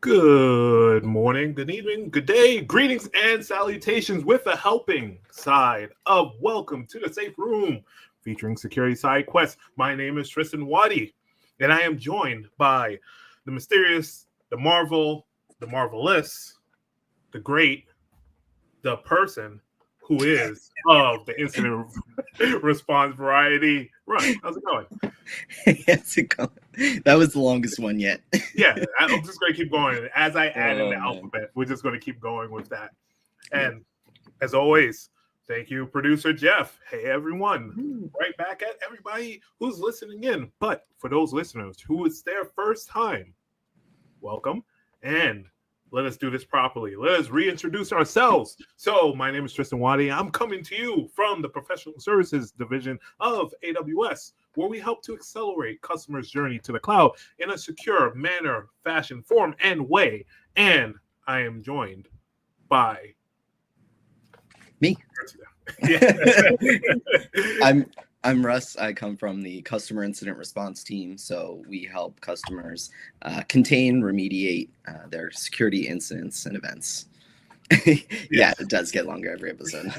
Good morning, good evening, good day, greetings and salutations with the helping side of Welcome to the Safe Room featuring Security Side Quest. My name is Tristan Watty, and I am joined by the mysterious, the marvel, the marvelous, the great, the person who is of the incident response variety. Russ, how's it going? How's it going? That was the longest one yet. Yeah, I'm just going to keep going. As I add in the alphabet, we're just going to keep going with that. And as always, thank you, producer Jeff. Hey, everyone. Right back at everybody who's listening in. But for those listeners who it's their first time, welcome. And let us do this properly. Let us reintroduce ourselves. So my name is Tristan Watty. I'm coming to you from the Professional Services Division of AWS, where we help to accelerate customers' journey to the cloud in a secure manner, fashion, form, and way. And I am joined by me. I'm Russ. I come from the customer incident response team. So we help customers contain, remediate their security incidents and events. Yeah, it does get longer every episode.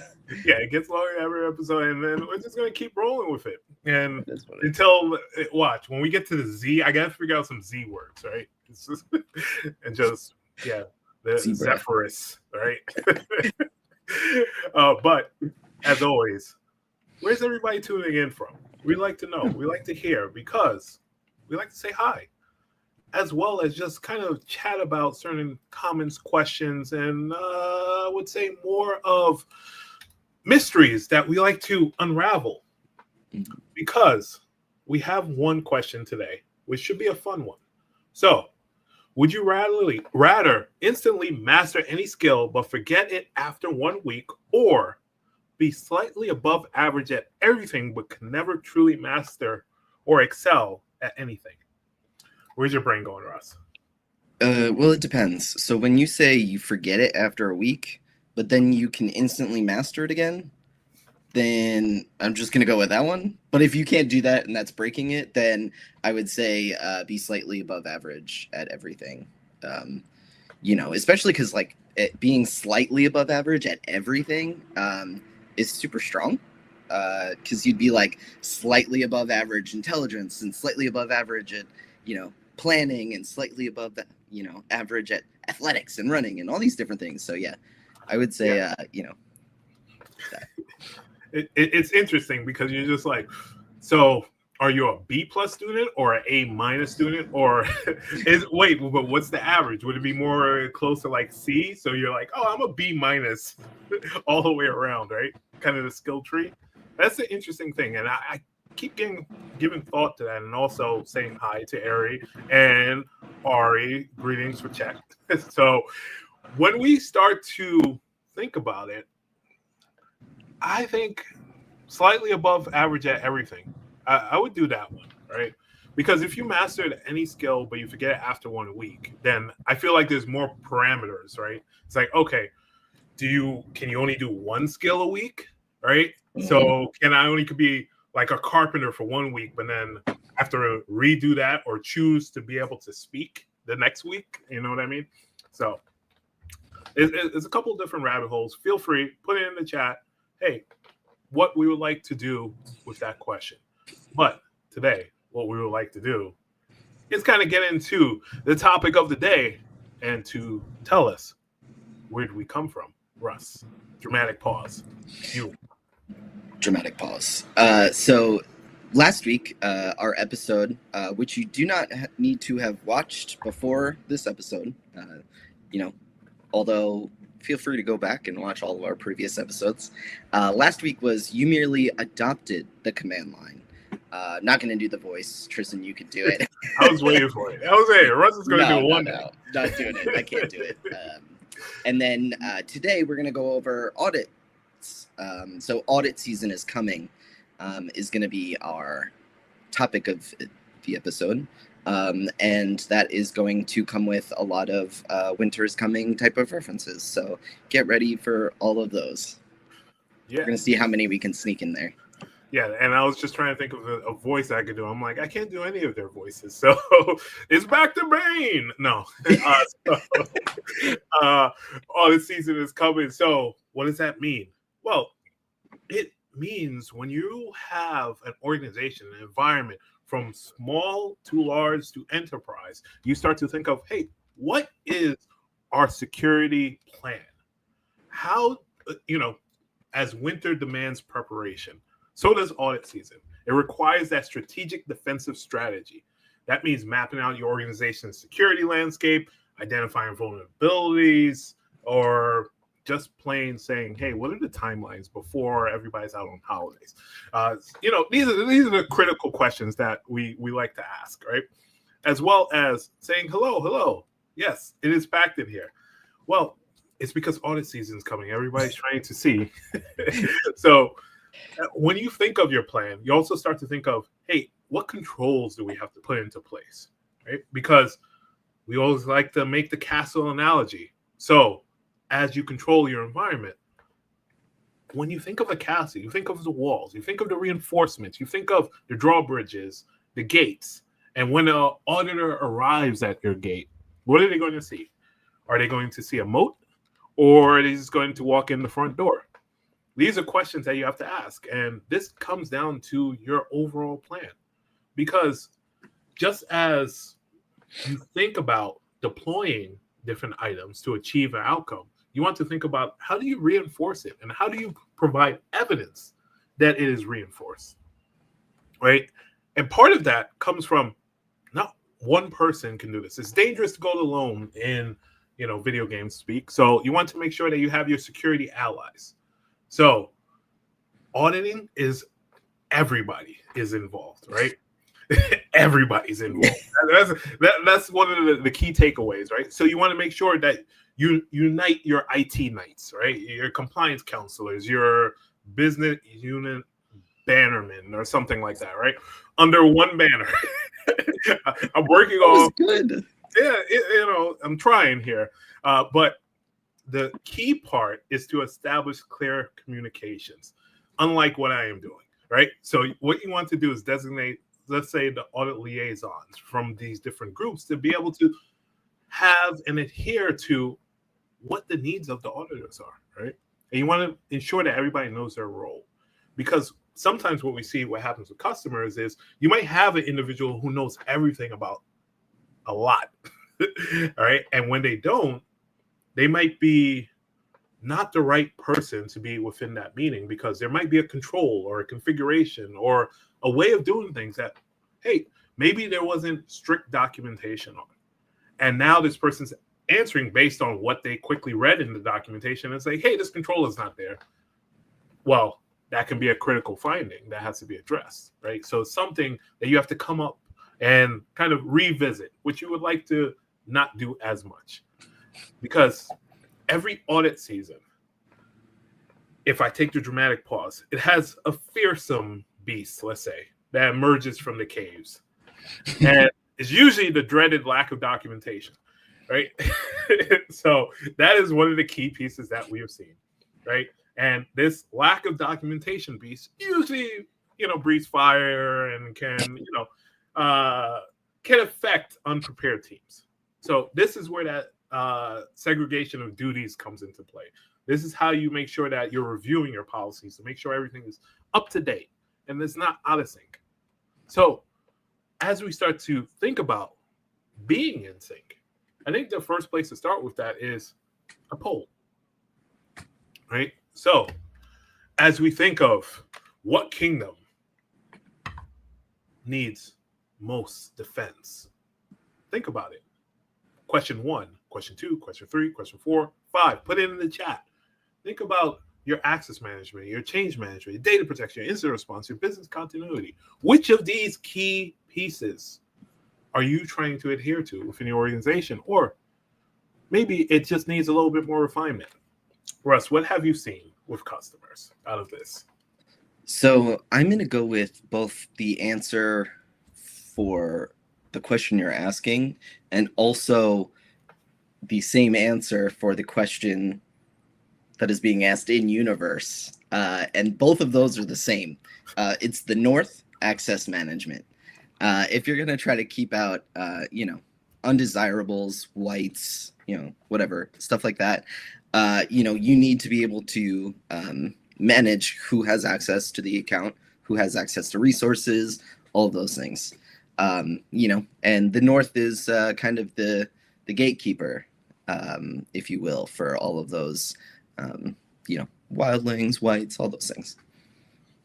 Yeah, it gets longer every episode, and then we're just going to keep rolling with it. And until, watch, when we get to the Z, I got to figure out some Z words, right? It's just, and just, yeah, the Zephyrus, right? But, as always, where's everybody tuning in from? We like to know. We like to hear because we like to say hi, as well as just kind of chat about certain comments, questions, and I would say more of mysteries that we like to unravel. Because we have one question today, which should be a fun one. So, would you rather instantly master any skill but forget it after 1 week, or be slightly above average at everything but can never truly master or excel at anything? Where's your brain going, Russ? Well, it depends. So when you say you forget it after a week, but then you can instantly master it again, then I'm just going to go with that one. But if you can't do that and that's breaking it, then I would say be slightly above average at everything. Especially because being slightly above average at everything is super strong. Because you'd be like slightly above average intelligence and slightly above average at, planning and slightly above, average at athletics and running and all these different things. So, yeah, I would say, that. It's interesting because you're just like, so are you a B plus student or an A minus student, or but what's the average? Would it be more close to like C? So you're like, oh, I'm a B minus all the way around, right? Kind of the skill tree. That's the interesting thing. And I keep giving thought to that, and also saying hi to Ari and Ari. Greetings for check. So when we start to think about it, I think slightly above average at everything. I would do that one, right? Because if you mastered any skill but you forget it after 1 week, then I feel like there's more parameters, right? It's like, okay, can you only do one skill a week, right? Mm-hmm. So could be like a carpenter for 1 week, but then have to redo that or choose to be able to speak the next week? You know what I mean? So it's a couple of different rabbit holes. Feel free, put it in the chat. Hey, what we would like to do with that question. But today, what we would like to do is kind of get into the topic of the day and to tell us, where do we come from? Russ, dramatic pause. You. Dramatic pause. So last week, our episode, which you do not need to have watched before this episode, although feel free to go back and watch all of our previous episodes. Last week was you merely adopted the command line. Not going to do the voice. Tristan, you could do it. I was waiting for it. Russ is going to do one. No, not doing it. I can't do it. And then today we're going to go over audits. So audit season is coming, is going to be our topic of the episode. And that is going to come with a lot of winter is coming type of references. So get ready for all of those. Yeah. We're going to see how many we can sneak in there. Yeah, and I was just trying to think of a voice I could do. I'm like, I can't do any of their voices, so it's back to Bane. No, uh, audit season is coming. So, what does that mean? Well, it means when you have an organization, an environment from small to large to enterprise, you start to think of, hey, what is our security plan? How, as winter demands preparation, so does audit season. It requires that strategic defensive strategy. That means mapping out your organization's security landscape, identifying vulnerabilities, or just plain saying, "Hey, what are the timelines before everybody's out on holidays?" These are the critical questions that we like to ask, right? As well as saying, "Hello, hello, yes, it is packed in here." Well, it's because audit season is coming. Everybody's trying to see. So when you think of your plan, you also start to think of, hey, what controls do we have to put into place, right? Because we always like to make the castle analogy. So as you control your environment, when you think of a castle, you think of the walls, you think of the reinforcements, you think of the drawbridges, the gates. And when an auditor arrives at your gate, what are they going to see? Are they going to see a moat, or are they just going to walk in the front door? These are questions that you have to ask. And this comes down to your overall plan. Because just as you think about deploying different items to achieve an outcome, you want to think about how do you reinforce it and how do you provide evidence that it is reinforced, right? And part of that comes from not one person can do this. It's dangerous to go alone in, video games speak. So you want to make sure that you have your security allies. So auditing is everybody is involved, right? Everybody's involved. That's one of the key takeaways, right? So you want to make sure that you unite your IT knights, right? Your compliance counselors, your business unit bannermen or something like that, right? Under one banner. I'm working on good. Yeah, I'm trying here. But the key part is to establish clear communications, unlike what I am doing, right? So what you want to do is designate, let's say, the audit liaisons from these different groups to be able to have and adhere to what the needs of the auditors are, right? And you want to ensure that everybody knows their role. Because sometimes what we see, what happens with customers is you might have an individual who knows everything about a lot, all right? And when they don't, they might be not the right person to be within that meeting because there might be a control or a configuration or a way of doing things that, hey, maybe there wasn't strict documentation on. And now this person's answering based on what they quickly read in the documentation and say, hey, this control is not there. Well, that can be a critical finding that has to be addressed, right? So it's something that you have to come up and kind of revisit, which you would like to not do as much. Because every audit season, if I take the dramatic pause, it has a fearsome beast, let's say, that emerges from the caves. And it's usually the dreaded lack of documentation, right? So that is one of the key pieces that we have seen, right? And this lack of documentation beast usually, breathes fire and can affect unprepared teams. So this is where that segregation of duties comes into play. This is how you make sure that you're reviewing your policies to make sure everything is up to date and it's not out of sync. So as we start to think about being in sync, I think the first place to start with that is a poll, right? So as we think of what kingdom needs most defense, think about it. Question 1, question 2, question 3, question 4, 5. Put it in the chat. Think about your access management, your change management, your data protection, your incident response, your business continuity. Which of these key pieces are you trying to adhere to within your organization? Or maybe it just needs a little bit more refinement. Russ, what have you seen with customers out of this? So I'm going to go with both the answer for the question you're asking and also the same answer for the question that is being asked in universe, and both of those are the same. It's the North access management. If you're gonna try to keep out, undesirables, whites, whatever stuff like that, you need to be able to manage who has access to the account, who has access to resources, all of those things. And the North is kind of the gatekeeper, if you will, for all of those, wildlings, whites, all those things.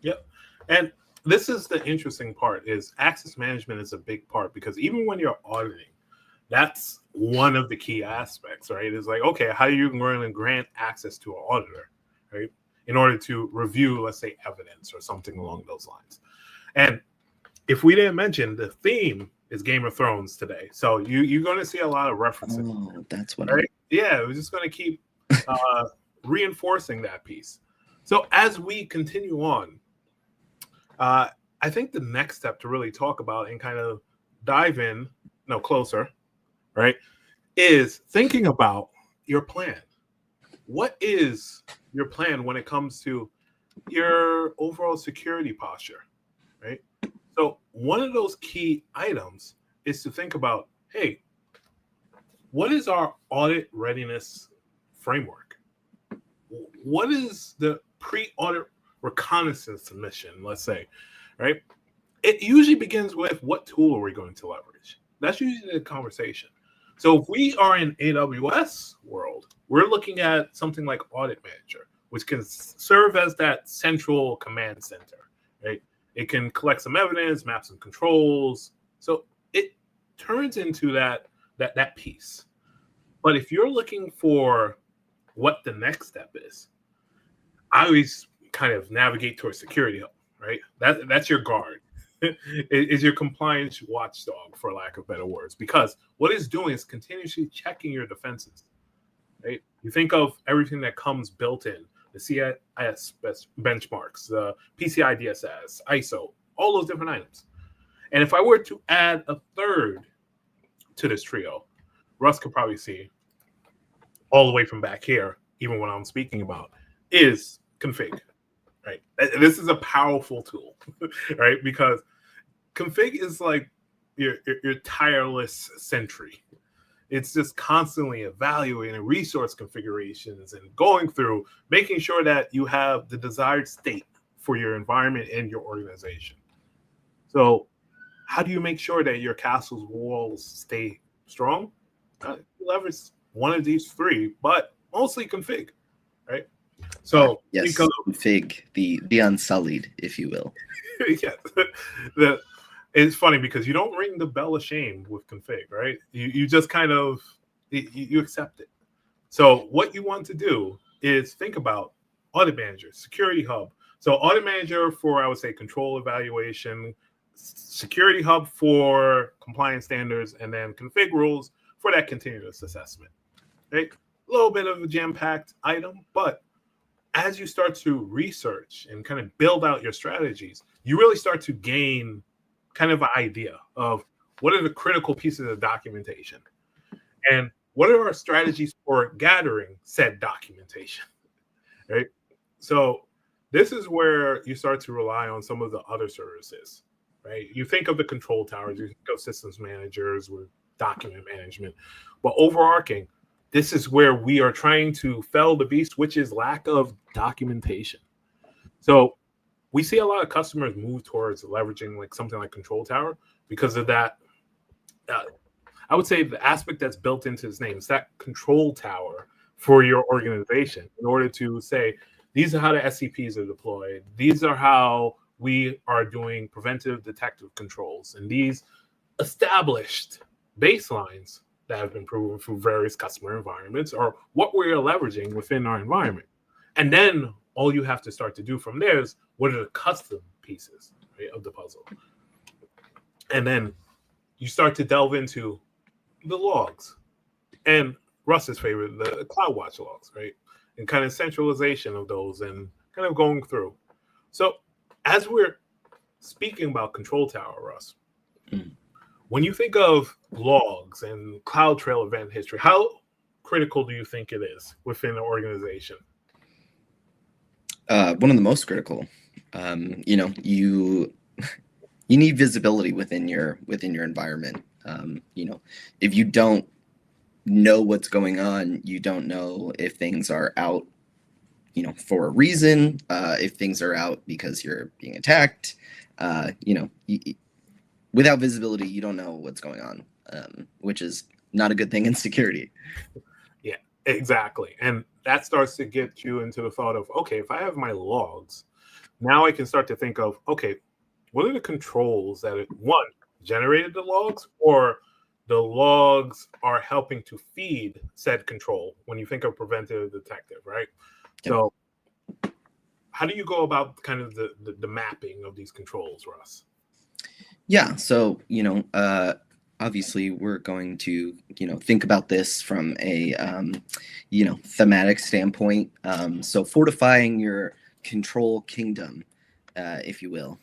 Yep. And this is the interesting part, is access management is a big part, because even when you're auditing, that's one of the key aspects, right? It's like, okay, how are you going to grant access to an auditor, right? In order to review, let's say, evidence or something along those lines. And if we didn't mention, the theme is Game of Thrones today. So you're going to see a lot of references. Oh, that's what right? Yeah, we're just going to keep reinforcing that piece. So as we continue on, I think the next step to really talk about and kind of dive in, closer, right, is thinking about your plan. What is your plan when it comes to your overall security posture, right? So one of those key items is to think about, hey, what is our audit readiness framework? What is the pre-audit reconnaissance mission, let's say, right? It usually begins with, what tool are we going to leverage? That's usually the conversation. So if we are in AWS world, we're looking at something like Audit Manager, which can serve as that central command center, right? It can collect some evidence, map some controls. So it turns into that piece. But if you're looking for what the next step is, I always kind of navigate towards Security Hub, right? That's your guard. Is your compliance watchdog, for lack of better words, because what it's doing is continuously checking your defenses, right? You think of everything that comes built in, the CIS benchmarks, the PCI DSS, ISO, all those different items. And if I were to add a third to this trio, Russ could probably see all the way from back here, even when I'm speaking about, is config. Right. This is a powerful tool, right? Because config is like your tireless sentry. It's just constantly evaluating resource configurations and going through, making sure that you have the desired state for your environment and your organization. So how do you make sure that your castle's walls stay strong? Leverage one of these three, but mostly config, right? So yes, config, the unsullied, if you will. Yeah, it's funny because you don't ring the bell of shame with config, right? You just kind of you accept it. So what you want to do is think about Audit Manager, Security Hub. So Audit Manager for, I would say, control evaluation, Security Hub for compliance standards, and then config rules for that continuous assessment. Right? A little bit of a jam-packed item, but as you start to research and kind of build out your strategies, you really start to gain kind of an idea of what are the critical pieces of documentation and what are our strategies for gathering said documentation, right? So this is where you start to rely on some of the other services, right? You think of the control towers, you think of systems managers with document management, but overarching, this is where we are trying to fell the beast, which is lack of documentation. So we see a lot of customers move towards leveraging like something like Control Tower because of that. I would say the aspect that's built into its name is that control tower for your organization in order to say, these are how the SCPs are deployed. These are how we are doing preventive detective controls. And these established baselines that have been proven through various customer environments or what we're leveraging within our environment. And then all you have to start to do from there is what are the custom pieces, right, of the puzzle. And then you start to delve into the logs and Russ's favorite, the CloudWatch logs, right? And kind of centralization of those and kind of going through. So as we're speaking about Control Tower, Russ, when you think of logs and CloudTrail event history, how critical do you think it is within the organization? One of the most critical. You need visibility within your environment. If you don't know what's going on, you don't know if things are out, for a reason, if things are out because you're being attacked. Without visibility, you don't know what's going on, which is not a good thing in security. Yeah, exactly. And that starts to get you into the thought of, okay, if I have my logs, now I can start to think of, okay, what are the controls that generated the logs, or the logs are helping to feed said control when you think of preventative detective, right? Yep. So how do you go about kind of the mapping of these controls, Russ? Yeah, so obviously we're going to think about this from a thematic standpoint. So fortifying your control kingdom, if you will.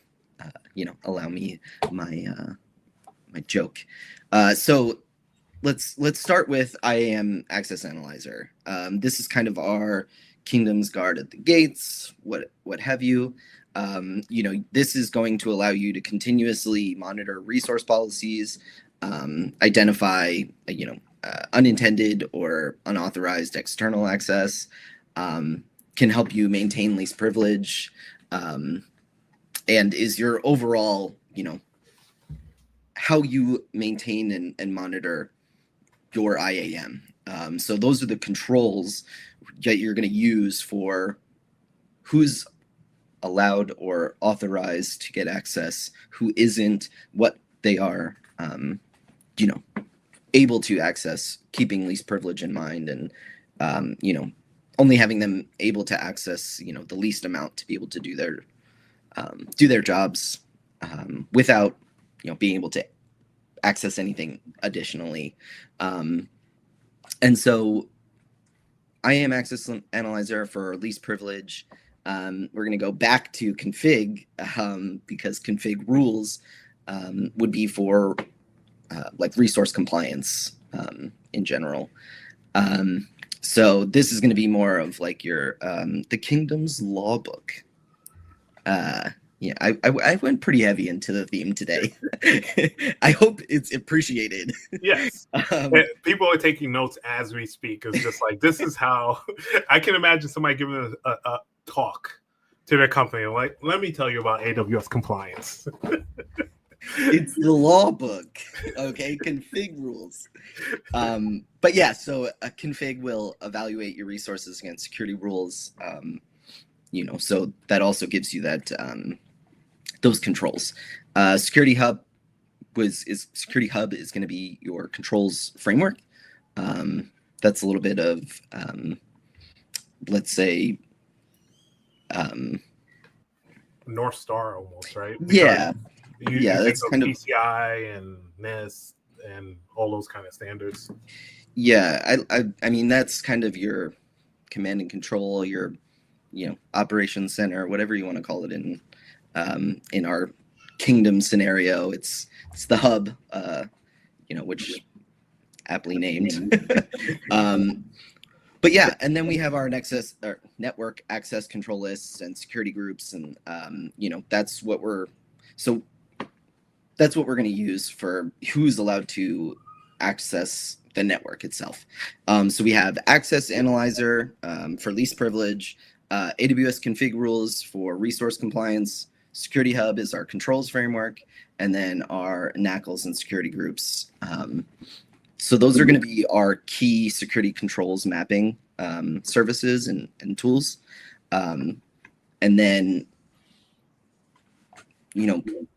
Allow me my joke. So let's start with IAM Access Analyzer. This is kind of our kingdom's guard at the gates, what have you. This is going to allow you to continuously monitor resource policies, identify, unintended or unauthorized external access, can help you maintain least privilege, and is your overall, how you maintain and monitor your IAM. So those are the controls that you're going to use for who's allowed or authorized to get access, who isn't, what they are, able to access, keeping least privilege in mind, and, only having them able to access, the least amount to be able to do their jobs, without, being able to access anything additionally. And so IAM Access Analyzer for least privilege, we're going to go back to config, because config rules would be for like resource compliance in general. So this is going to be more of like your the kingdom's law book. I went pretty heavy into the theme today. I hope it's appreciated. Yes. People are taking notes as we speak. It's just like, this is how I can imagine somebody giving a talk to their company. Like, let me tell you about AWS compliance. It's the law book. Okay. Config rules. But yeah, so a config will evaluate your resources against security rules. So that also gives you that those controls. Security Hub is going to be your controls framework. That's a little bit of let's say North Star almost, right? Because you that's kind of PCI and NIST and all those kind of standards. Yeah, I mean that's kind of your command and control, your operations center, whatever you want to call it in our kingdom scenario. It's the hub, which aptly named. But yeah, and then we have our network access control lists and security groups, and that's what we're going to use for who's allowed to access the network itself. So we have Access Analyzer for least privilege, AWS config rules for resource compliance, Security Hub is our controls framework, and then our NACLs and security groups. So those are going to be our key security controls mapping services and tools. And then,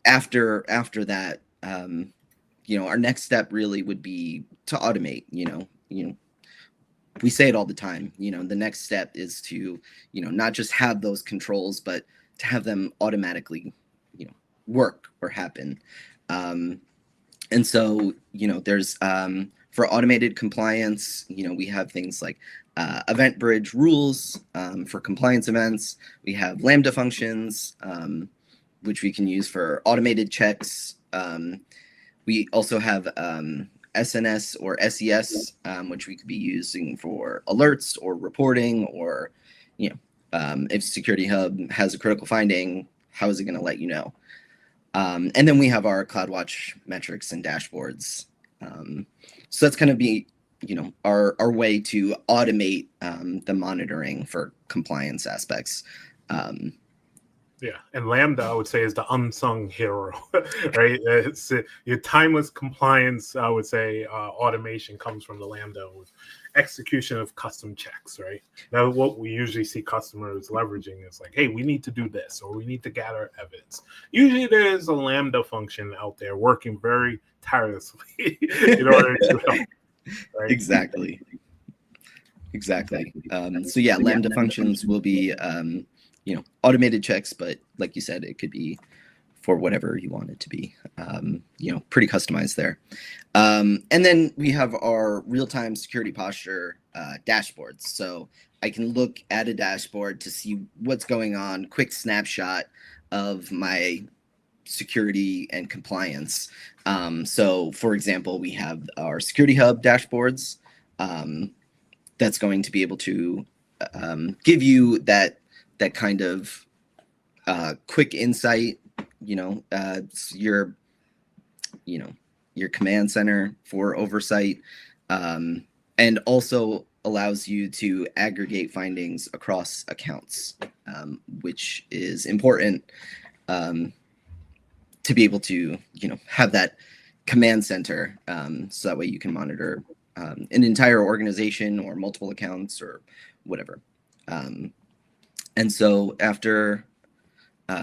after that, our next step really would be to automate. We say it all the time. The next step is to, not just have those controls, but to have them automatically, work or happen. And so, there's for automated compliance, we have things like event bridge rules for compliance events. We have Lambda functions, which we can use for automated checks. We also have SNS or SES, which we could be using for alerts or reporting or, If Security Hub has a critical finding, how is it going to let you know? And then we have our CloudWatch metrics and dashboards. So that's going to be, our way to automate the monitoring for compliance aspects. Yeah, and Lambda, I would say, is the unsung hero, right? It's your timeless compliance, I would say, automation comes from the Lambda with execution of custom checks, right? Now, what we usually see customers leveraging is like, hey, we need to do this, or we need to gather evidence. Usually there's a Lambda function out there working very tirelessly in order to help, right? Exactly. So yeah, Lambda functions will be automated checks, but like you said, it could be for whatever you want it to be, pretty customized there. And then we have our real-time security posture dashboards. So I can look at a dashboard to see what's going on, quick snapshot of my security and compliance. So for example, we have our Security Hub dashboards that's going to be able to give you that kind of quick insight, your command center for oversight, and also allows you to aggregate findings across accounts, which is important to be able to, have that command center, so that way you can monitor an entire organization or multiple accounts or whatever. And so after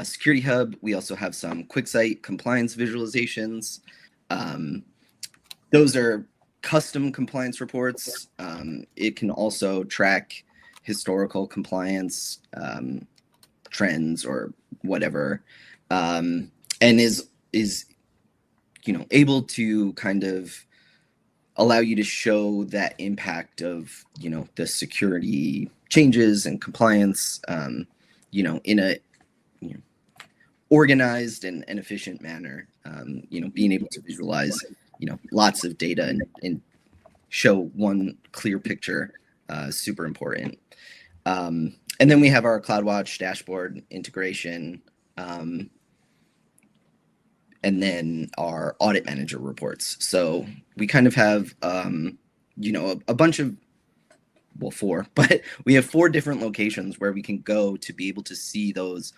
Security Hub, we also have some QuickSight compliance visualizations. Those are custom compliance reports. It can also track historical compliance trends or whatever, and is able to kind of allow you to show that impact of the security changes and compliance in a organized and efficient manner. Being able to visualize lots of data and show one clear picture, super important. And then we have our CloudWatch dashboard integration, and then our audit manager reports. So we kind of have a bunch of, well, 4, but we have 4 different locations where we can go to be able to see those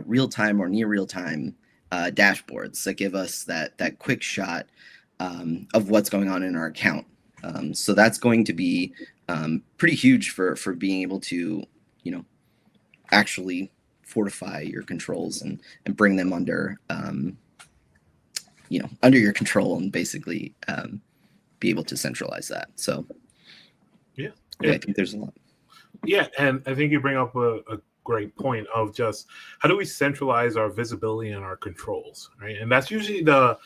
real-time or near real-time dashboards that give us that quick shot of what's going on in our account. So that's going to be pretty huge for being able to actually fortify your controls and bring them under under your control and basically be able to centralize that. So yeah, I think there's a lot. Yeah, and I think you bring up a great point of just how do we centralize our visibility and our controls, right? And that's usually the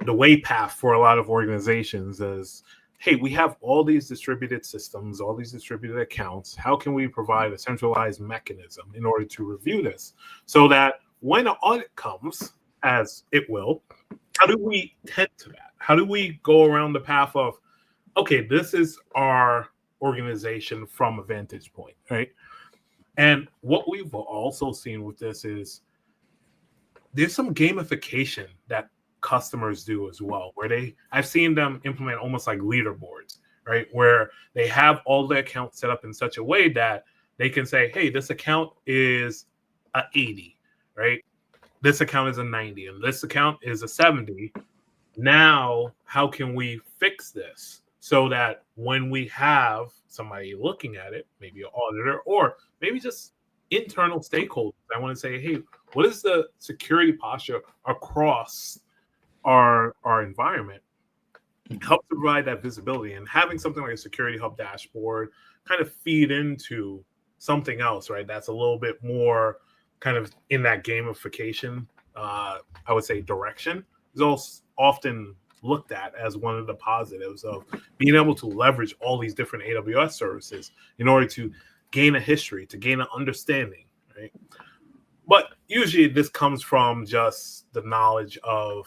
way path for a lot of organizations is, hey, we have all these distributed systems, all these distributed accounts. How can we provide a centralized mechanism in order to review this so that when an audit comes, as it will, how do we tend to that? How do we go around the path of, okay, this is our organization from a vantage point, right? And what we've also seen with this is there's some gamification that customers do as well, where I've seen them implement almost like leaderboards, right? Where they have all the accounts set up in such a way that they can say, hey, this account is a 80, right? This account is a 90, and this account is a 70. Now, how can we fix this so that when we have somebody looking at it, maybe an auditor or maybe just internal stakeholders, I want to say, hey, what is the security posture across our environment? Help to provide that visibility, and having something like a Security Hub dashboard kind of feed into something else, right? That's a little bit more kind of in that gamification, I would say, direction is also often looked at as one of the positives of being able to leverage all these different AWS services in order to gain a history, to gain an understanding, right? But usually this comes from just the knowledge of,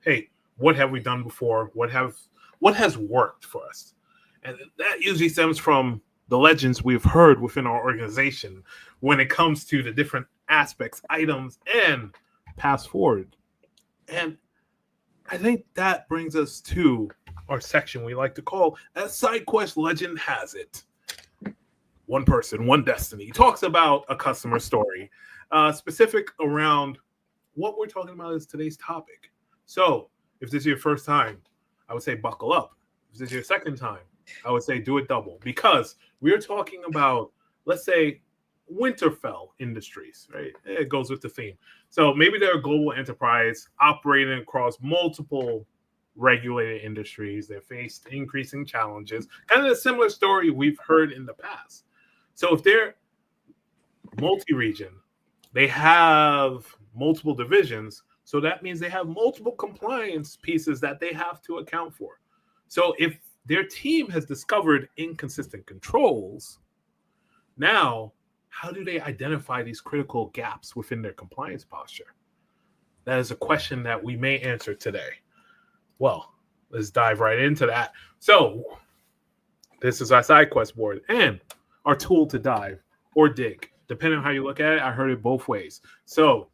hey, what have we done before? What has worked for us? And that usually stems from the legends we've heard within our organization when it comes to the different aspects, items, and pass forward. And I think that brings us to our section we like to call As Side Quest Legend Has It. One person, one destiny. He talks about a customer story, specific around what we're talking about is today's topic. So if this is your first time, I would say buckle up. If this is your second time, I would say do it double, because we're talking about, let's say, Winterfell Industries, right? It goes with the theme. So maybe they're a global enterprise operating across multiple regulated industries. They faced increasing challenges, kind of a similar story we've heard in the past. So if they're multi-region, they have multiple divisions. So that means they have multiple compliance pieces that they have to account for. So if their team has discovered inconsistent controls, now how do they identify these critical gaps within their compliance posture? That is a question that we may answer today. Well, let's dive right into that. So this is our side quest board and our tool to dive or dig, depending on how you look at it. I heard it both ways. So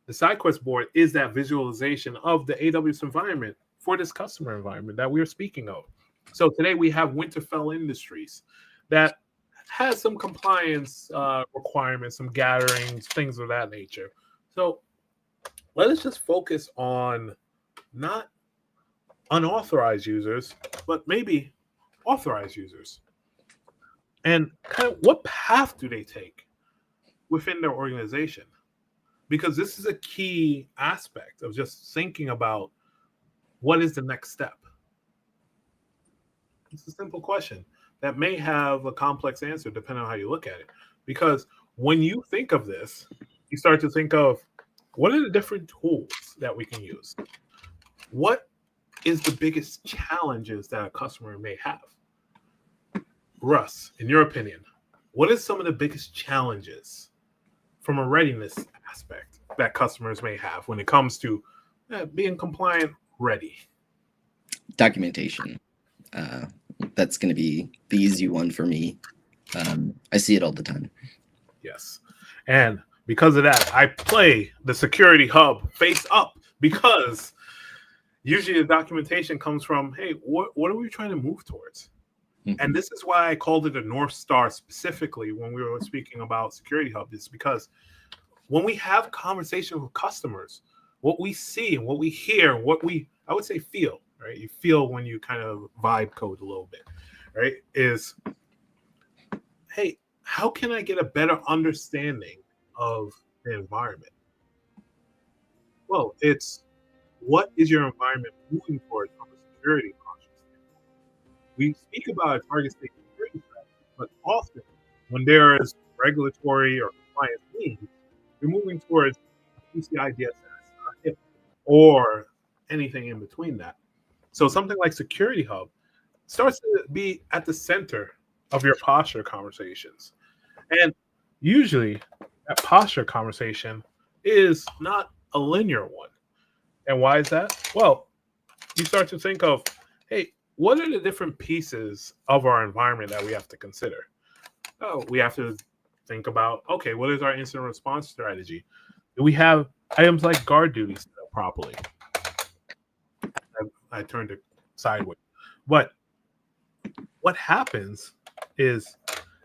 the side quest board is that visualization of the AWS environment for this customer environment that we are speaking of. So today we have Winterfell Industries that has some compliance requirements, some gatherings, things of that nature. So let us just focus on not unauthorized users, but maybe authorized users. And kind of what path do they take within their organization? Because this is a key aspect of just thinking about what is the next step. It's a simple question that may have a complex answer depending on how you look at it. Because when you think of this, you start to think of what are the different tools that we can use? What is the biggest challenges that a customer may have? Russ, in your opinion, what is some of the biggest challenges from a readiness aspect that customers may have when it comes to being compliant ready? Documentation. That's going to be the easy one for me. I see it all the time. Yes. And because of that, I play the security hub face up, because usually the documentation comes from, hey, what are we trying to move towards? Mm-hmm. And this is why I called it a North Star specifically when we were speaking about security hub, is because when we have conversations with customers, what we see and what we hear, I would say feel, right? You feel when you kind of vibe code a little bit, right? Is, hey, how can I get a better understanding of the environment? Well, it's what is your environment moving towards from a security consciousness? We speak about a target state security strategy, but often when there is regulatory or compliance needs, you're moving towards PCI DSS or anything in between that. So something like Security Hub starts to be at the center of your posture conversations. And usually that posture conversation is not a linear one. And why is that? Well, you start to think of, hey, what are the different pieces of our environment that we have to consider? Oh, we have to think about, okay, what is our incident response strategy? Do we have items like guard duty set up properly? I turned it sideways. But what happens is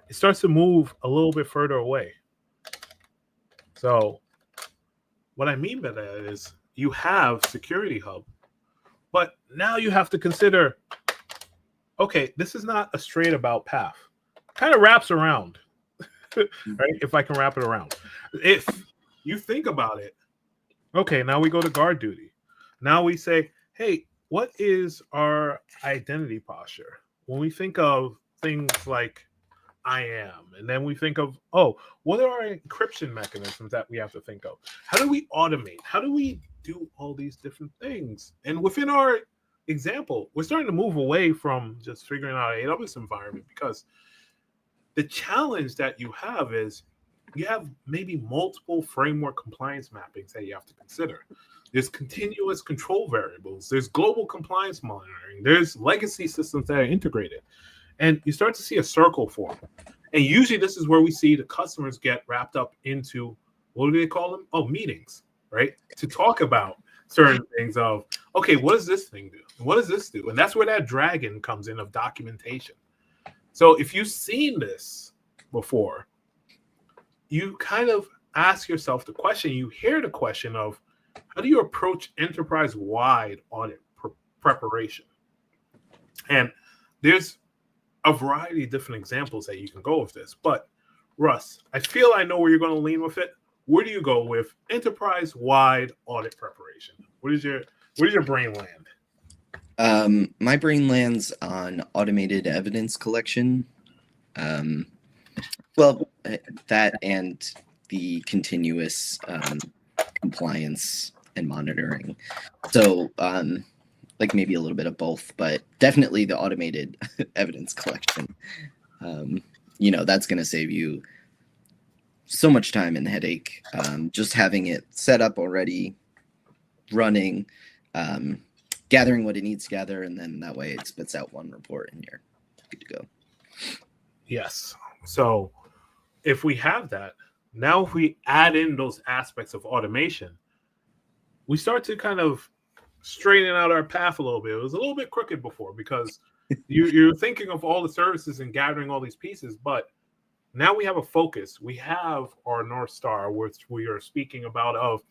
it starts to move a little bit further away. So what I mean by that is you have Security Hub, but now you have to consider, okay, this is not a straight about path. Kind of wraps around, right? If I can wrap it around. If you think about it, okay, now we go to guard duty. Now we say, hey, what is our identity posture? When we think of things like IAM, and then we think of, oh, what are our encryption mechanisms that we have to think of? How do we automate? How do we do all these different things? And within our example, we're starting to move away from just figuring out an AWS environment, because the challenge that you have is you have maybe multiple framework compliance mappings that you have to consider. There's continuous control variables. There's global compliance monitoring. There's legacy systems that are integrated. and you start to see a circle form. And usually this is where we see the customers get wrapped up into, what do they call them? Oh, meetings, right? To talk about certain things of, okay, what does this thing do? What does this do? And that's where that dragon comes in of documentation. So if you've seen this before, you kind of ask yourself the question, you hear the question of, how do you approach enterprise-wide audit preparation? And there's a variety of different examples that you can go with this. But Russ, I feel I know where you're going to lean with it. Where do you go with enterprise-wide audit preparation? Where does your brain land? My brain lands on automated evidence collection. Well, that and the continuous compliance and monitoring. So, like maybe a little bit of both, but definitely the automated evidence collection. That's going to save you so much time and headache. Just having it set up already, running, gathering what it needs to gather, and then that way it spits out one report and you're good to go. Yes. So if we have that, now if we add in those aspects of automation, we start to kind of straighten out our path a little bit. It was a little bit crooked before because you're thinking of all the services and gathering all these pieces, but now we have a focus. We have our North Star, which we are speaking about of,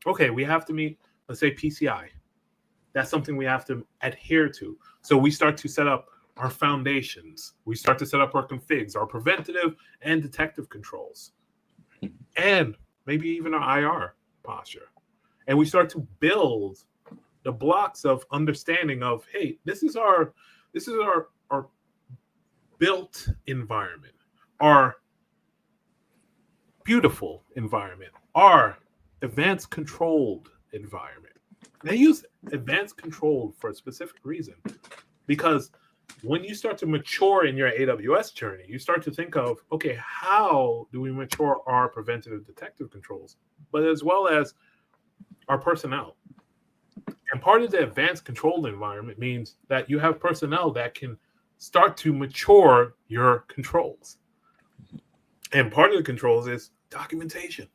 okay, we have to meet, let's say PCI. That's something we have to adhere to. So we start to set up our foundations. We start to set up our configs, our preventative and detective controls, and maybe even our IR posture. And we start to build the blocks of understanding of, hey, this is our built environment, our beautiful environment, our advanced controlled environment. They use advanced controlled for a specific reason, because when you start to mature in your AWS journey, you start to think of, okay, how do we mature our preventative detective controls, but as well as our personnel. And part of the advanced controlled environment means that you have personnel that can start to mature your controls. And part of the controls is documentation,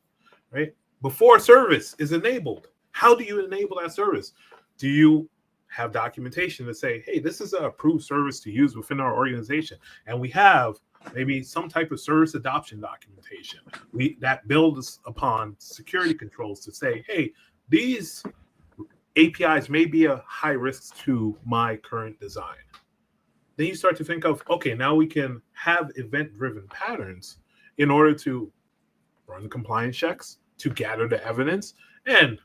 right? Before service is enabled, how do you enable that service? Do you have documentation to say, hey, this is an approved service to use within our organization? And we have maybe some type of service adoption documentation that builds upon security controls to say, hey, these APIs may be a high risk to my current design. Then you start to think of, okay, now we can have event-driven patterns in order to run compliance checks, to gather the evidence, and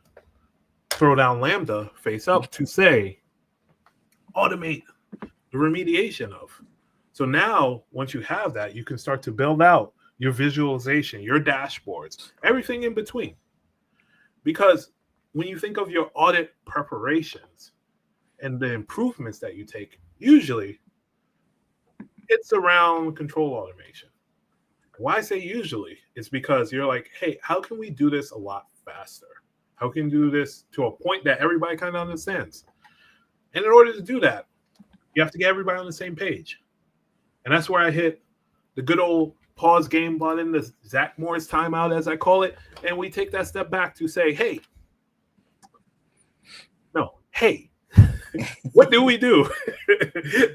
throw down Lambda face up to say, automate the remediation of. So now, once you have that, you can start to build out your visualization, your dashboards, everything in between. Because when you think of your audit preparations and the improvements that you take, usually it's around control automation. Why I say usually? It's because you're like, hey, how can we do this a lot faster? How can we do this to a point that everybody kind of understands? And in order to do that, you have to get everybody on the same page. And that's where I hit the good old pause game button, the Zach Morris timeout, as I call it. And we take that step back to say, hey, what do we do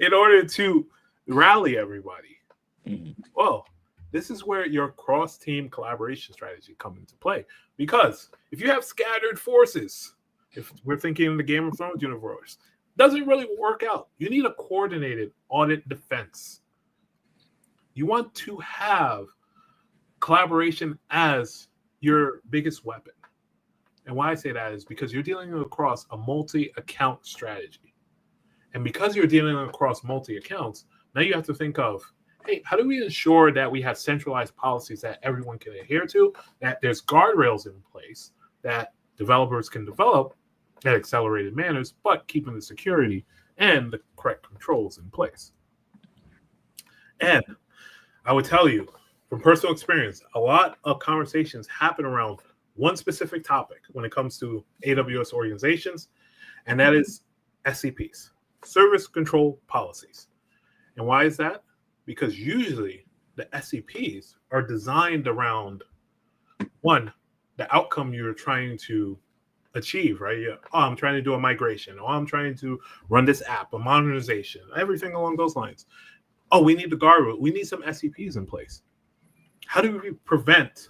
in order to rally everybody? Mm-hmm. Well, this is where your cross-team collaboration strategy comes into play. Because if you have scattered forces, if we're thinking in the Game of Thrones universe, doesn't really work out. You need a coordinated audit defense. You want to have collaboration as your biggest weapon. And why I say that is because you're dealing across a multi-account strategy. And because you're dealing across multi-accounts, now you have to think of, hey, how do we ensure that we have centralized policies that everyone can adhere to, that there's guardrails in place that developers can develop at accelerated manners, but keeping the security and the correct controls in place. And I would tell you from personal experience, a lot of conversations happen around one specific topic when it comes to AWS organizations, and that is SCPs, service control policies. And why is that? Because usually the SCPs are designed around one, the outcome you're trying to achieve, right? Yeah. Oh, I'm trying to do a migration. Oh, I'm trying to run this app, a modernization, everything along those lines. Oh, we need the guardrail. We need some SCPs in place. How do we prevent,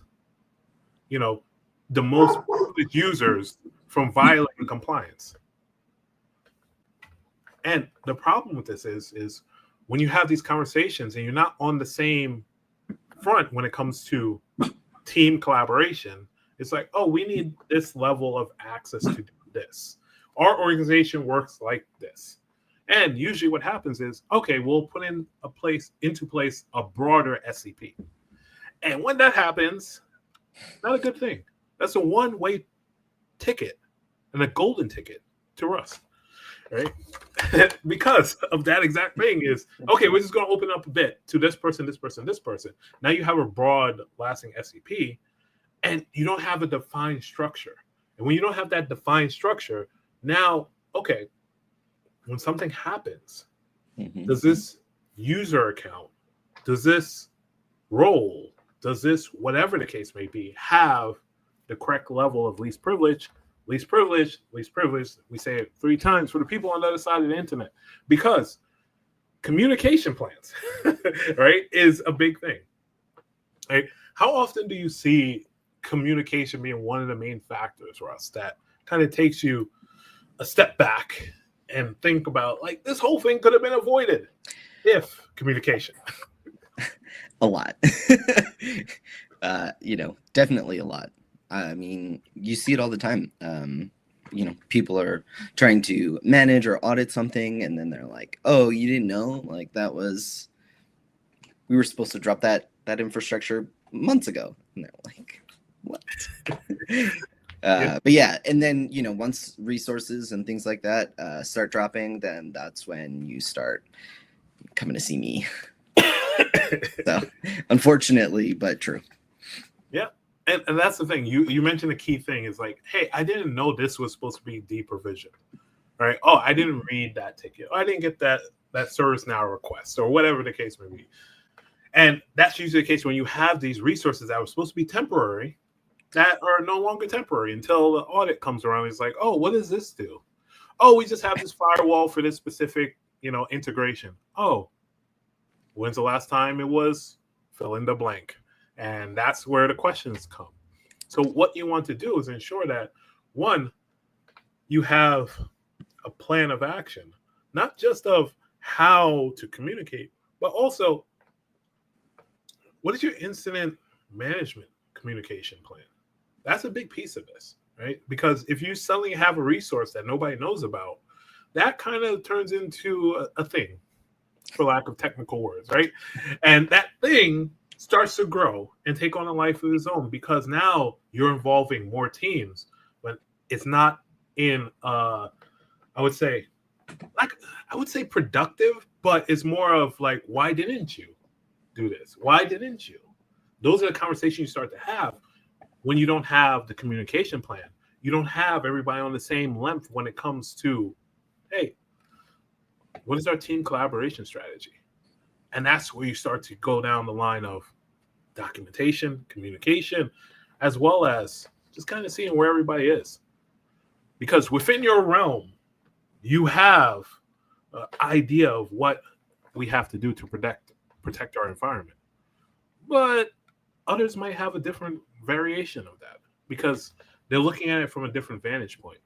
the most privileged users from violating compliance? And the problem with this is when you have these conversations and you're not on the same front when it comes to team collaboration, it's like, oh, we need this level of access to do this. Our organization works like this. And usually what happens is, okay, we'll put into place a broader SCP. And when that happens, not a good thing. That's a one-way ticket and a golden ticket to Russ, right? Because of that exact thing is, okay, we're just going to open up a bit to this person, this person, this person. Now you have a broad, lasting SCP, and you don't have a defined structure. And when you don't have that defined structure, now, okay, when something happens, does this user account, does this role, does this, whatever the case may be, have the correct level of least privilege? Least privilege, least privilege. We say it 3 times for the people on the other side of the internet, because communication plans, right, is a big thing. Right? How often do you see communication being one of the main factors, Russ, that kind of takes you a step back and think about, like, this whole thing could have been avoided if communication? A lot. Definitely a lot. I mean, you see it all the time. People are trying to manage or audit something, and then they're like, oh, you didn't know? Like, we were supposed to drop that infrastructure months ago. And they're like, what? But yeah, and then, once resources and things like that start dropping, then that's when you start coming to see me. So, unfortunately, but true. Yeah. And that's the thing. You mentioned a key thing is like, hey, I didn't know this was supposed to be deprovisioned. Right? Oh, I didn't read that ticket. Oh, I didn't get that ServiceNow request, or whatever the case may be. And that's usually the case when you have these resources that were supposed to be temporary that are no longer temporary until the audit comes around. It's like, oh, what does this do? Oh, we just have this firewall for this specific, integration. Oh, when's the last time it was? Fill in the blank. And that's where the questions come. So what you want to do is ensure that, one, you have a plan of action, not just of how to communicate, but also what is your incident management communication plan? That's a big piece of this, right? Because if you suddenly have a resource that nobody knows about, that kind of turns into a thing, for lack of technical words, right? And that thing starts to grow and take on a life of its own, because now you're involving more teams, but it's not in I would say productive, but it's more of like, why didn't you do this? Why didn't you? Those are the conversations you start to have when you don't have the communication plan. You don't have everybody on the same length when it comes to, hey, what is our team collaboration strategy? And that's where you start to go down the line of documentation, communication, as well as just kind of seeing where everybody is. Because within your realm, you have an idea of what we have to do to protect our environment. But others might have a different variation of that because they're looking at it from a different vantage point.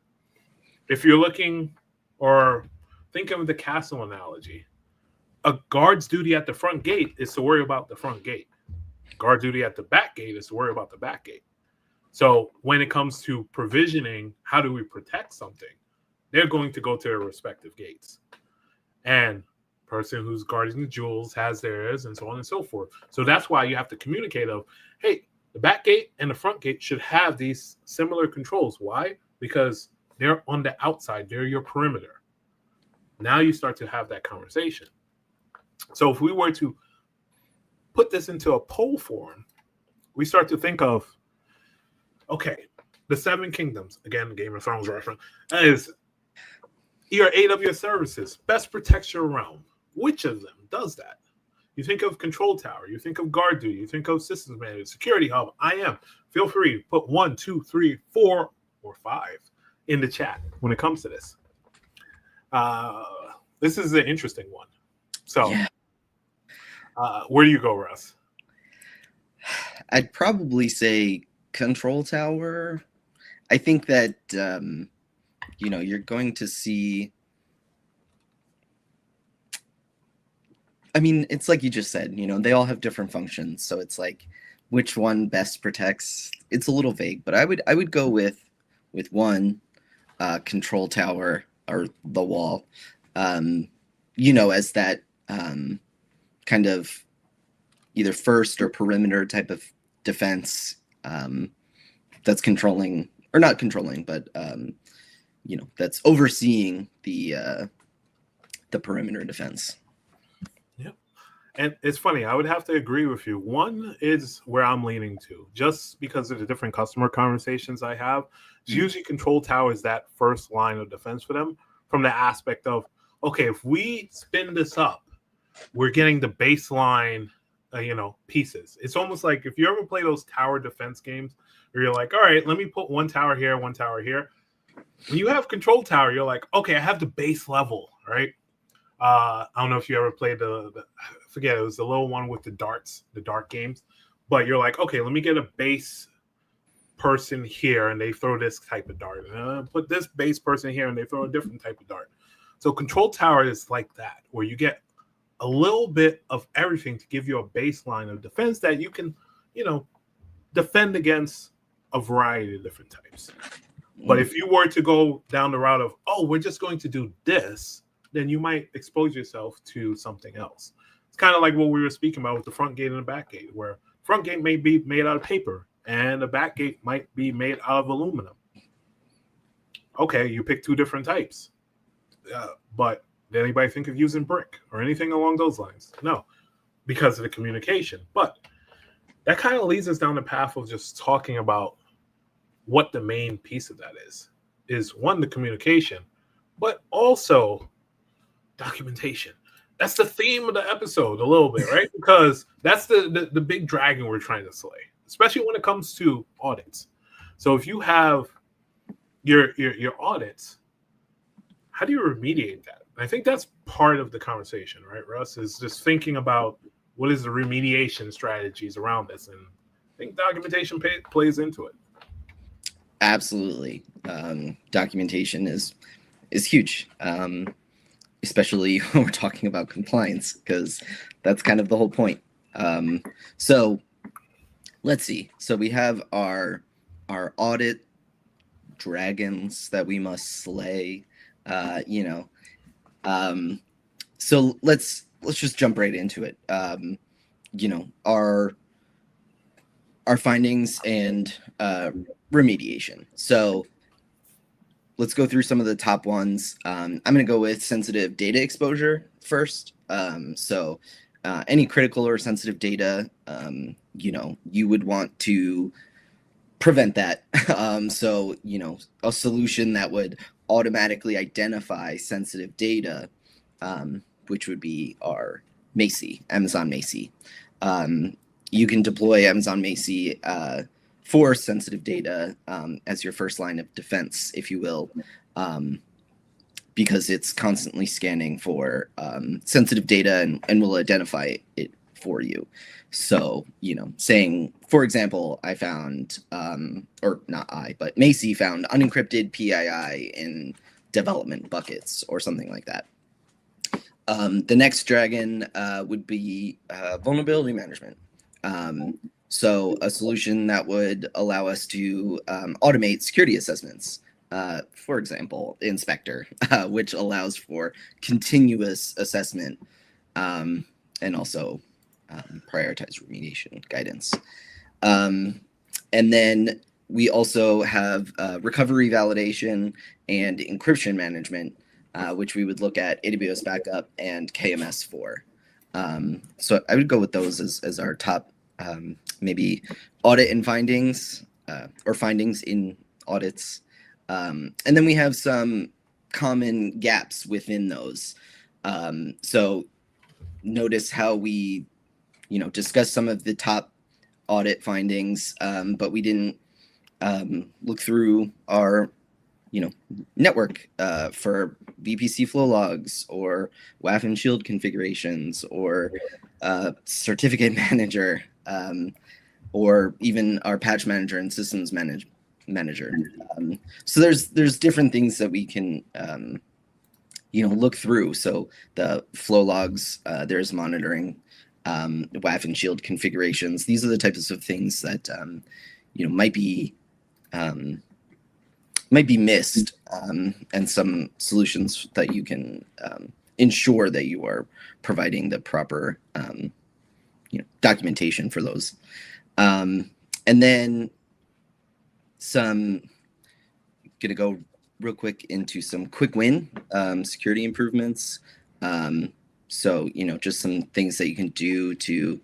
If you're looking, or think of the castle analogy, a guard's duty at the front gate is to worry about the front gate. Guard duty at the back gate is to worry about the back gate. So when it comes to provisioning, how do we protect something? They're going to go to their respective gates. And person who's guarding the jewels has theirs, and so on and so forth. So that's why you have to communicate of, hey, the back gate and the front gate should have these similar controls. Why? Because they're on the outside. They're your perimeter. Now you start to have that conversation. So if we were to put this into a poll form, we start to think of, okay, the 7 kingdoms, again, Game of Thrones reference, is your AWS services best protects your realm. which of them does that? You think of control tower, you think of guard duty, you think of systems manager, security hub, IM. Feel free to put 1, 2, 3, 4, or 5 in the chat when it comes to this. This is an interesting one. So, where do you go, Russ? I'd probably say control tower. I think that, you're going to see, I mean, it's like you just said, they all have different functions. So it's like, which one best protects? It's a little vague, but I would go with one, control tower or the wall, as that kind of either first or perimeter type of defense that's controlling, or not controlling, but that's overseeing the perimeter defense. Yeah, and it's funny. I would have to agree with you. One is where I'm leaning to, just because of the different customer conversations I have. It's usually control tower is that first line of defense for them, from the aspect of, okay, if we spin this up, we're getting the baseline, pieces. It's almost like if you ever play those tower defense games where you're like, all right, let me put one tower here, one tower here. When you have control tower, you're like, okay, I have the base level, right? I don't know if you ever played I forget, it was the little one with the darts, the dart games. But you're like, okay, let me get a base person here, and they throw this type of dart. Put this base person here, and they throw a different type of dart. So control tower is like that, where you get a little bit of everything to give you a baseline of defense that you can, defend against a variety of different types. But if you were to go down the route of, we're just going to do this, then you might expose yourself to something else. It's kind of like what we were speaking about with the front gate and the back gate, where front gate may be made out of paper and the back gate might be made out of aluminum. Okay, you pick two different types. But did anybody think of using brick or anything along those lines? No, because of the communication. But that kind of leads us down the path of just talking about what the main piece of that is one, the communication, but also documentation. That's the theme of the episode a little bit, right? Because that's the big dragon we're trying to slay, especially when it comes to audits. So if you have your audits, how do you remediate that? I think that's part of the conversation, right, Russ? Is just thinking about what is the remediation strategies around this, and I think documentation plays into it. Absolutely, documentation is huge, especially when we're talking about compliance, because that's kind of the whole point. So let's see. So we have our audit dragons that we must slay. So let's just jump right into it. Our findings and remediation. So let's go through some of the top ones. I'm going to go with sensitive data exposure first. So any critical or sensitive data, you would want to prevent that. So, a solution that would automatically identify sensitive data, which would be our Macie, Amazon Macie. You can deploy Amazon Macie for sensitive data as your first line of defense, if you will, because it's constantly scanning for sensitive data and will identify it for you. So, saying, for example, I found, or not I, but Macie found unencrypted PII in development buckets or something like that. The next dragon would be vulnerability management. So a solution that would allow us to automate security assessments. For example, Inspector, which allows for continuous assessment and also prioritize remediation guidance. And then we also have recovery validation and encryption management, which we would look at AWS backup and KMS for. So I would go with those as our top, maybe audit and findings, or findings in audits. And then we have some common gaps within those. So notice how we, discussed some of the top audit findings, but we didn't look through our, network for VPC flow logs or WAF and shield configurations or certificate manager, or even our patch manager and systems manager. So there's different things that we can look through. So the flow logs, there's monitoring, WAF and shield configurations. These are the types of things that might be missed, and some solutions that you can ensure that you are providing the proper documentation for those. And then gonna go real quick into some quick win security improvements. So, just some things that you can do to,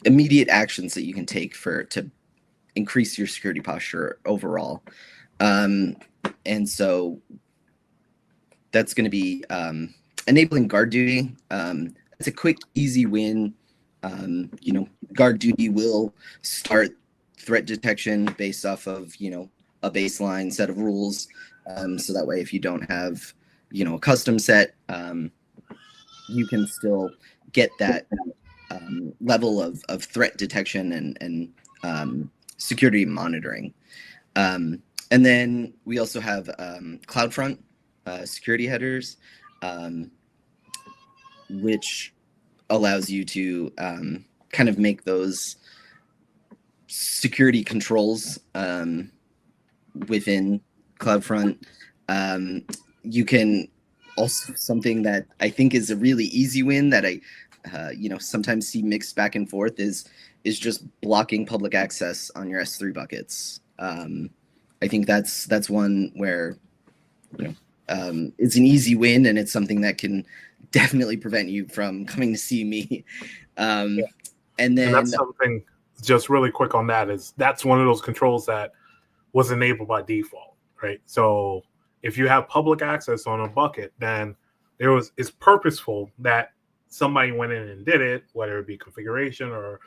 immediate actions that you can take to increase your security posture overall. And so that's going to be enabling guard duty. It's a quick, easy win. Guard duty will start threat detection based off of, a baseline set of rules. So that way, if you don't have, a custom set, you can still get that level of threat detection and security monitoring. And then we also have CloudFront security headers, which allows you to kind of make those security controls within CloudFront. You can also, something that I think is a really easy win that I sometimes see mixed back and forth is just blocking public access on your S3 buckets. I think that's one where it's an easy win, and it's something that can definitely prevent you from coming to see me. And that's something, just really quick on that, that's one of those controls that was enabled by default, right? So if you have public access on a bucket, then it's purposeful that somebody went in and did it, whether it be configuration or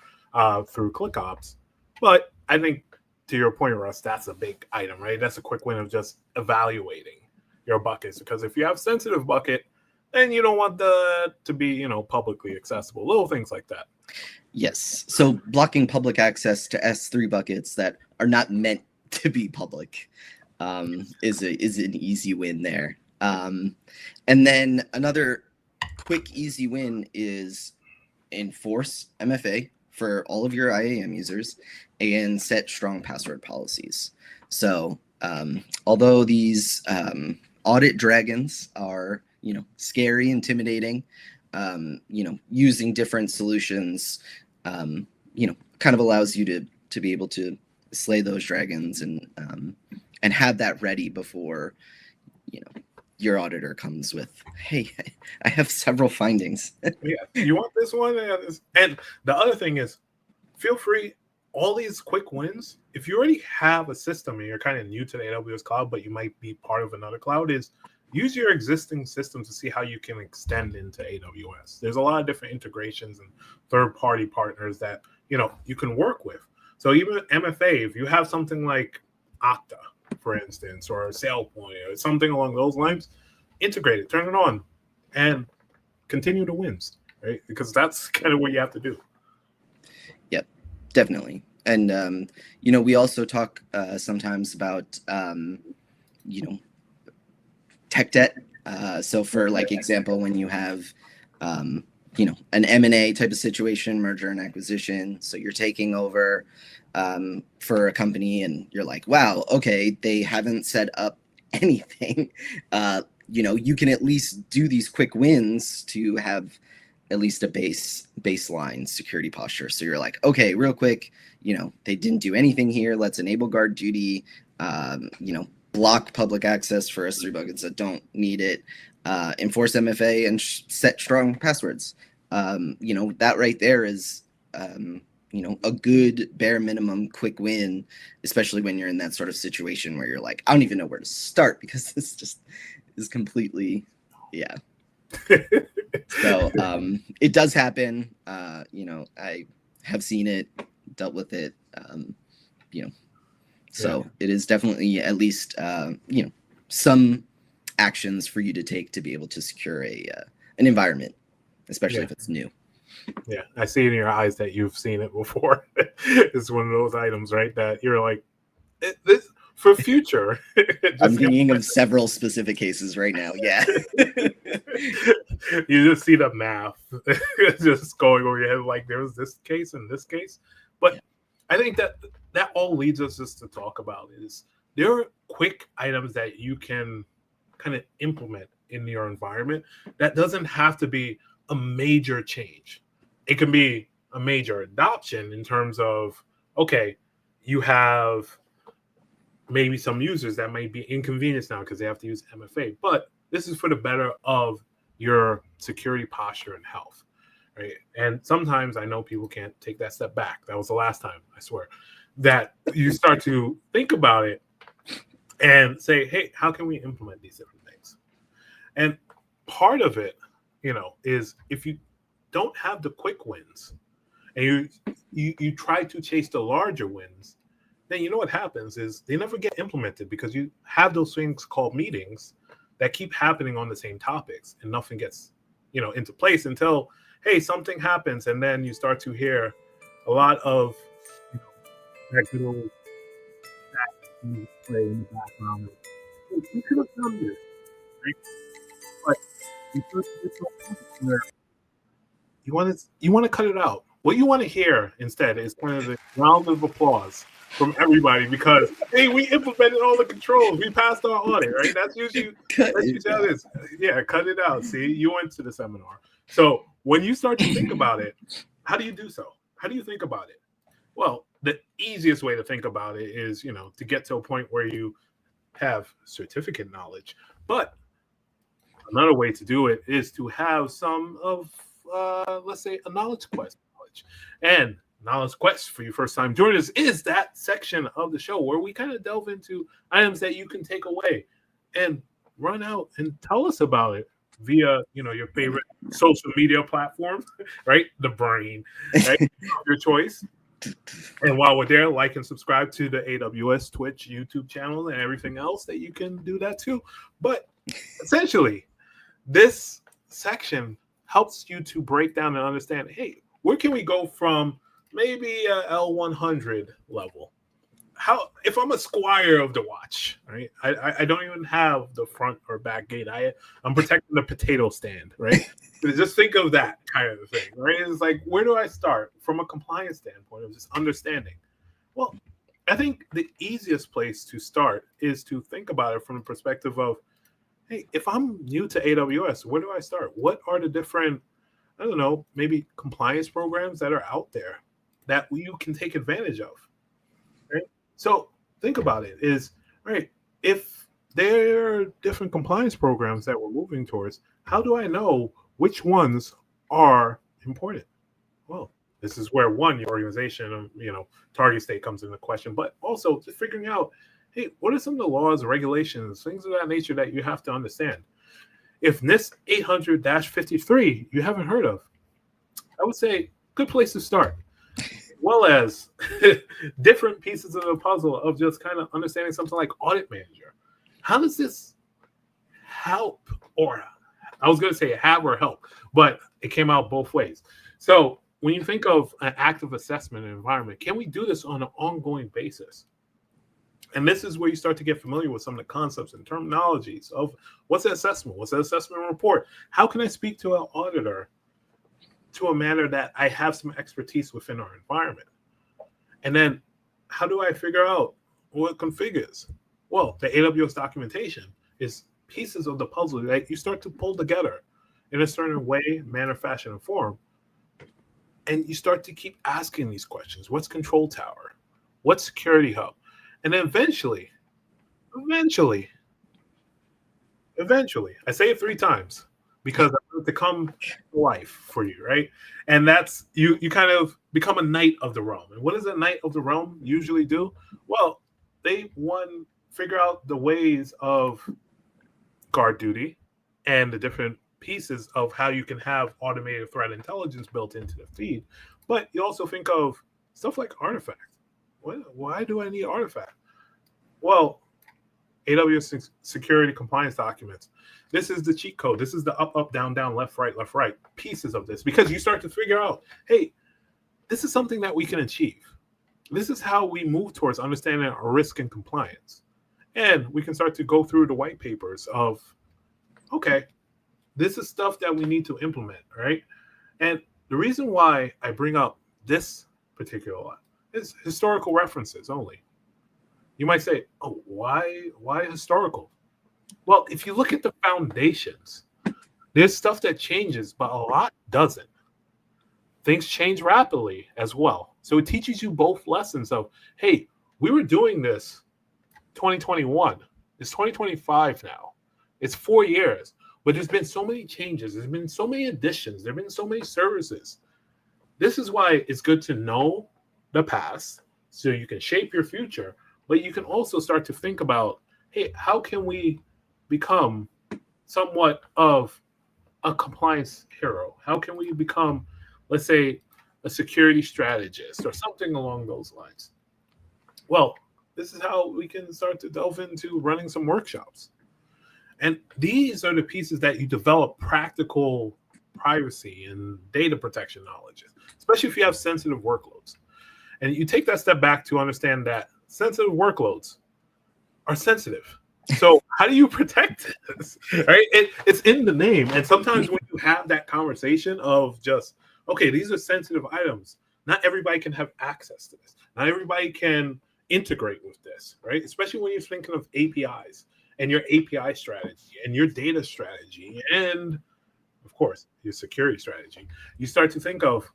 through ClickOps. But I think, to your point, Russ, that's a big item, right? That's a quick win of just evaluating your buckets, because if you have sensitive bucket, then you don't want to be publicly accessible, little things like that. Yes. So blocking public access to S3 buckets that are not meant to be public is an easy win there. And then another quick, easy win is enforce MFA for all of your IAM users and set strong password policies. So although these audit dragons are, scary, intimidating, using different solutions, kind of allows you to be able to slay those dragons and have that ready before, your auditor comes with, hey, I have several findings. Yeah, you want this one? And the other thing is, feel free, all these quick wins, if you already have a system and you're kind of new to the AWS cloud, but you might be part of another cloud, is use your existing systems to see how you can extend into AWS. There's a lot of different integrations and third-party partners that, you can work with. So even MFA, if you have something like Okta, for instance, or SailPoint or something along those lines, integrate it, turn it on, and continue the wins, right? Because that's kind of what you have to do. Yep, definitely. And, we also talk sometimes about, tech debt. So for example, when you have, an M&A type of situation, merger and acquisition, so you're taking over for a company and you're like, wow, okay, they haven't set up anything. You can at least do these quick wins to have at least a baseline security posture. So you're like, okay, real quick, they didn't do anything here. Let's enable guard duty, block public access for S3 buckets that don't need it, enforce MFA, and set strong passwords. That right there is, a good bare minimum quick win, especially when you're in that sort of situation where you're like, I don't even know where to start because this just is completely, yeah. So it does happen. I have seen it, dealt with it. So it is definitely at least some actions for you to take to be able to secure an environment, especially if it's new. Yeah, I see it in your eyes that you've seen it before. It's one of those items, right? That you're like, this for future. I'm thinking of several specific cases right now. Yeah. You just see the math just going over your head. Like there was this case and this case. But I think that all leads us just to talk about is there are quick items that you can kind of implement in your environment that doesn't have to be a major change. It can be a major adoption in terms of, okay, you have maybe some users that might be inconvenienced now because they have to use MFA, but this is for the better of your security posture and health, right? And sometimes I know people can't take that step back. That was the last time, I swear, that you start to think about it and say, hey, how can we implement these different things? And part of it, is if you don't have the quick wins and you try to chase the larger wins, then you know what happens is they never get implemented because you have those things called meetings that keep happening on the same topics and nothing gets, into place until, hey, something happens. And then you start to hear a lot of, that good old play in the background. Hey, you could have done this, right? But you start to get to a point where you want to cut it out. What you want to hear instead is kind of the round of applause from everybody because, hey, we implemented all the controls. We passed our audit, right? That's usually how it is. Yeah, cut it out. See, you went to the seminar. So when you start to think about it, how do you do so? How do you think about it? Well, the easiest way to think about it is, to get to a point where you have certificate knowledge. But another way to do it is to have some of, let's say, a knowledge quest knowledge. And knowledge quest for your first time joiners is that section of the show where we kind of delve into items that you can take away and run out and tell us about it via, your favorite social media platform, right? The brain, right? Your choice. And while we're there, like and subscribe to the AWS Twitch YouTube channel and everything else that you can do that too. But essentially, this section helps you to break down and understand, hey, where can we go from maybe a L100 level? How if I'm a squire of the watch, right? I don't even have the front or back gate. I'm protecting the potato stand, right? Just think of that kind of thing, right? It's like, where do I start from a compliance standpoint of just understanding? Well, I think the easiest place to start is to think about it from the perspective of, hey, if I'm new to AWS, where do I start? What are the different, I don't know, maybe compliance programs that are out there that you can take advantage of, right? So think about it is, right, if there are different compliance programs that we're moving towards, how do I know which ones are important? Well, this is where your organization, target state comes into question, but also just figuring out, hey, what are some of the laws, regulations, things of that nature that you have to understand? If NIST 800-53 you haven't heard of, I would say good place to start. Well as different pieces of the puzzle of just kind of understanding something like audit manager. How does this help? Or I was going to say have or help, but it came out both ways. So when you think of an active assessment environment, can we do this on an ongoing basis? And this is where you start to get familiar with some of the concepts and terminologies of what's an assessment? What's an assessment report? How can I speak to an auditor to a manner that I have some expertise within our environment? And then how do I figure out what configures? Well, the AWS documentation is pieces of the puzzle that you start to pull together in a certain way, manner, fashion, and form. And you start to keep asking these questions. What's control tower? What's security hub? And then eventually, I say it 3 times because I want it to come to life for you, right? And that's you kind of become a knight of the realm. And what does a knight of the realm usually do? Well, they figure out the ways of guard duty and the different pieces of how you can have automated threat intelligence built into the feed. But you also think of stuff like artifact. Why do I need artifact? Well, AWS security compliance documents. This is the cheat code. This is the up, up, down, down, left, right pieces of this, because you start to figure out, hey, this is something that we can achieve. This is how we move towards understanding our risk and compliance. And we can start to go through the white papers of, okay, this is stuff that we need to implement, right? And the reason why I bring up this particular one is historical references only. You might say, oh, why historical? Well, if you look at the foundations, there's stuff that changes, but a lot doesn't. Things change rapidly as well. So it teaches you both lessons of, hey, we were doing this 2021. It's 2025 now. It's 4 years. But there's been so many changes. There's been so many additions. There have been so many services. This is why it's good to know the past so you can shape your future. But you can also start to think about, hey, how can we become somewhat of a compliance hero? How can we become, let's say, a security strategist or something along those lines? Well, this is how we can start to delve into running some workshops. And these are the pieces that you develop practical privacy and data protection knowledge, especially if you have sensitive workloads. And you take that step back to understand that sensitive workloads are sensitive. So how do you protect this? Right? It's in the name. And sometimes when you have that conversation of just, okay, these are sensitive items, not everybody can have access to this. Not everybody can integrate with this, right? Especially when you're thinking of APIs and your API strategy and your data strategy and, of course, your security strategy. You start to think of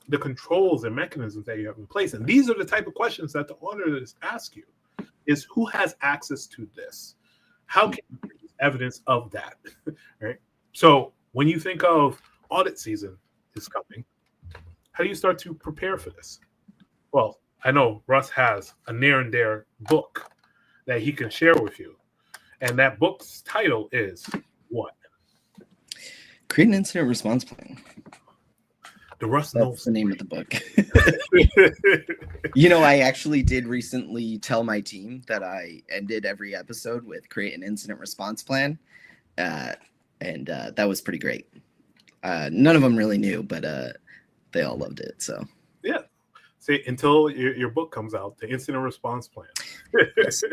the controls and mechanisms that you have in place. And these are the type of questions that the auditors ask you, is who has access to this? How can you produce evidence of that, right? So when you think of audit season is coming, how do you start to prepare for this? Well, I know Russ has a near and dear book that he can share with you. And that book's title is what? Create an incident response plan. The Russ Noll. That's the name of the book. You know, I actually did recently tell my team that I ended every episode with create an incident response plan. And that was pretty great. None of them really knew, but they all loved it. So yeah. See, until your book comes out, the incident response plan. Yes.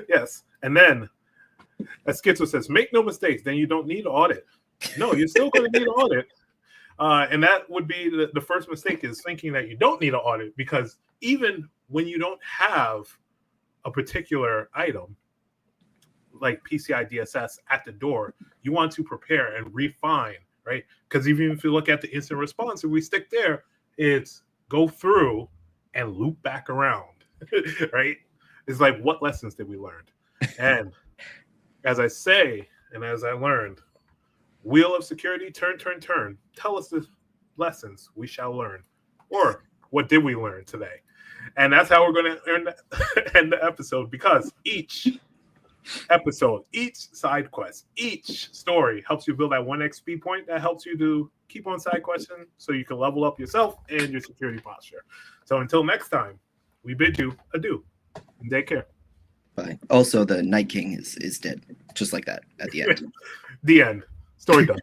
Yes. And then, as Schizo says, make no mistakes, then you don't need audit. No, you're still going to need audit. And that would be the first mistake, is thinking that you don't need an audit, because even when you don't have a particular item like PCI DSS at the door, you want to prepare and refine, right? Because even if you look at the instant response, if we stick there, it's go through and loop back around, right? It's like, what lessons did we learn? And as I say, and as I learned, wheel of security, turn, turn, turn. Tell us the lessons we shall learn. Or what did we learn today? And that's how we're going to end the episode, because each episode, each side quest, each story helps you build that 1 XP point that helps you to keep on side questing so you can level up yourself and your security posture. So until next time, we bid you adieu and take care. Bye. Also, the Night King is dead, just like that at the end. The end. Story done.